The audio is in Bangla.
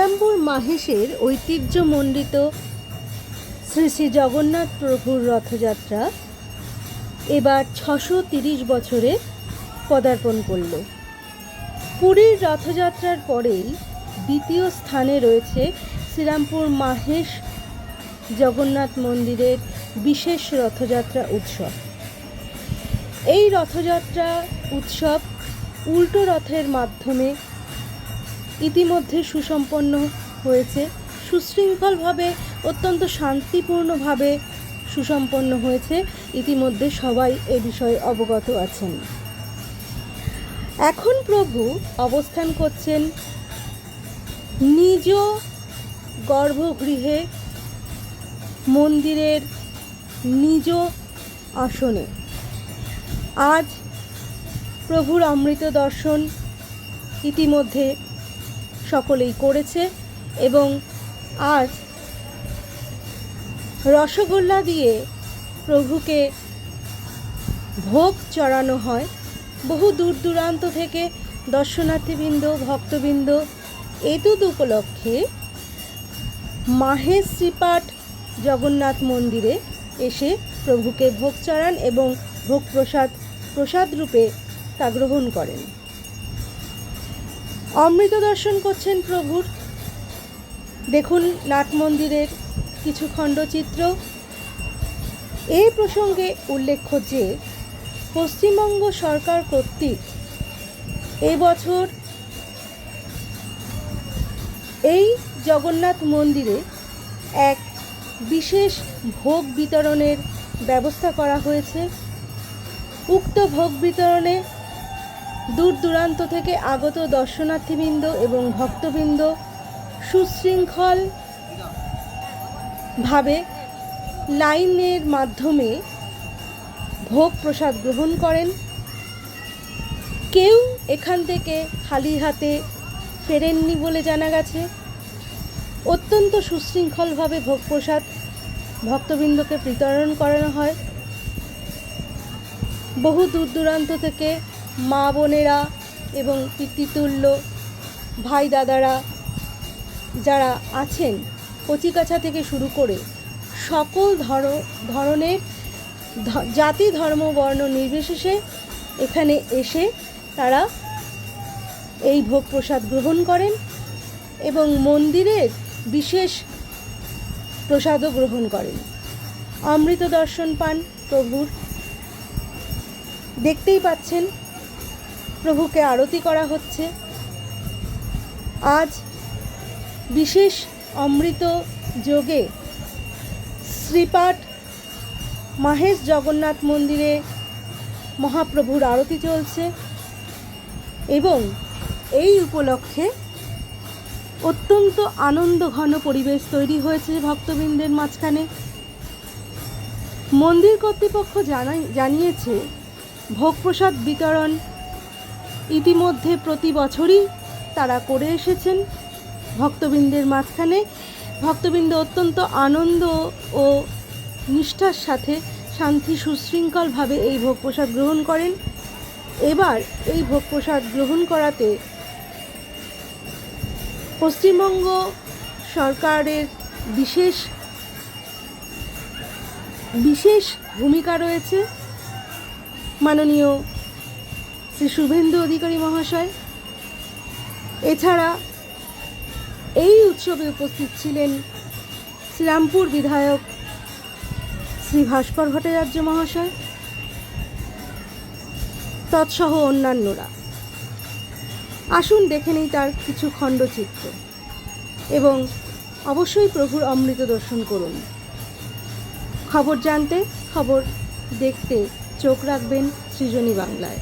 শ্রীরামপুর মাহেশের ঐতিহ্যমণ্ডিত শ্রী শ্রী জগন্নাথ প্রভুর রথযাত্রা এবার 630 বছরে পদার্পণ করল। পুরীর রথযাত্রার পরেই দ্বিতীয় স্থানে রয়েছে শ্রীরামপুর মাহেশ জগন্নাথ মন্দিরের বিশেষ রথযাত্রা উৎসব। এই রথযাত্রা উৎসব উল্টো রথের মাধ্যমে ইতিমধ্যে সুসম্পন্ন হয়েছে, সুশৃঙ্খলভাবে, অত্যন্ত শান্তিপূর্ণভাবে সুসম্পন্ন হয়েছে। ইতিমধ্যে সবাই এ বিষয়ে অবগত আছেন। এখন প্রভু অবস্থান করছেন নিজ গর্ভগৃহে, মন্দিরের নিজ আসনে। আজ প্রভুর অমৃত দর্শন ইতিমধ্যে সকলেই করেছে এবং আজ রসগোল্লা দিয়ে প্রভুকে ভোগ চড়ানো হয়। বহু দূর দূরান্ত থেকে দর্শনার্থীবৃন্দ, ভক্তবৃন্দ এতদ উপলক্ষে মাহেশ শ্রীপাঠ জগন্নাথ মন্দিরে এসে প্রভুকে ভোগ চড়ান এবং ভোগ প্রসাদ রূপে তা গ্রহণ করেন। অমৃত দর্শন করছেন প্রভুর। দেখুন নাট মন্দিরের কিছু খণ্ডচিত্র। এই প্রসঙ্গে উল্লেখ্য যে পশ্চিমবঙ্গ সরকার কর্তৃক এবছর এই জগন্নাথ মন্দিরে এক বিশেষ ভোগ বিতরণের ব্যবস্থা করা হয়েছে। উক্ত ভোগ বিতরণে দূর দূরান্ত থেকে আগত দর্শনার্থীবৃন্দ এবং ভক্তবৃন্দ সুশৃঙ্খলভাবে লাইনের মাধ্যমে ভোগ প্রসাদ গ্রহণ করেন। কেউ এখান থেকে খালি হাতে ফেরেননি বলে জানা গেছে। অত্যন্ত সুশৃঙ্খলভাবে ভোগ প্রসাদ ভক্তবৃন্দকে বিতরণ করানো হয়। বহু দূর দূরান্ত থেকে মা বোনেরা এবং পিতৃতুল্য ভাই দাদারা যারা আছেন, কচিকাছা থেকে শুরু করে সকল ধরনের জাতি ধর্ম বর্ণ নির্বিশেষে এখানে এসে তারা এই ভোগ প্রসাদ গ্রহণ করেন এবং মন্দিরের বিশেষ প্রসাদও গ্রহণ করেন। অমৃত দর্শন পান প্রভুর। দেখতেই পাচ্ছেন প্রভুকে আরতি করা হচ্ছে। আজ বিশেষ অমৃত যোগে শ্রীপাঠ মাহেশ জগন্নাথ মন্দিরে মহাপ্রভুর আরতি চলছে এবং এই উপলক্ষে অত্যন্ত আনন্দঘন পরিবেশ তৈরি হয়েছে ভক্তবৃন্দের মাঝখানে। মন্দির কর্তৃপক্ষ জানিয়েছে ভোগ প্রসাদ বিতরণ ইতিমধ্যে প্রতি বছরই তারা করে এসেছেন ভক্তবৃন্দের মাঝখানে। ভক্তবৃন্দ অত্যন্ত আনন্দ ও নিষ্ঠার সাথে শান্তি সুশৃঙ্খলভাবে এই ভোগ প্রসাদ গ্রহণ করেন। এবার এই ভোগ প্রসাদ গ্রহণ করাতে পশ্চিমবঙ্গ সরকারের বিশেষ ভূমিকা রয়েছে। মাননীয় শ্রী শুভেন্দু অধিকারী মহাশয়। এছাড়া এই উৎসবে উপস্থিত ছিলেন শ্রীরামপুর বিধায়ক শ্রী ভাস্কর ভট্টাচার্য মহাশয় তৎসহ অন্যান্যরা। আসুন দেখে নেই তার কিছু খণ্ডচিত্র এবং অবশ্যই প্রভুর অমৃত দর্শন করুন। খবর জানতে, খবর দেখতে চোখ রাখবেন সৃজনী বাংলায়।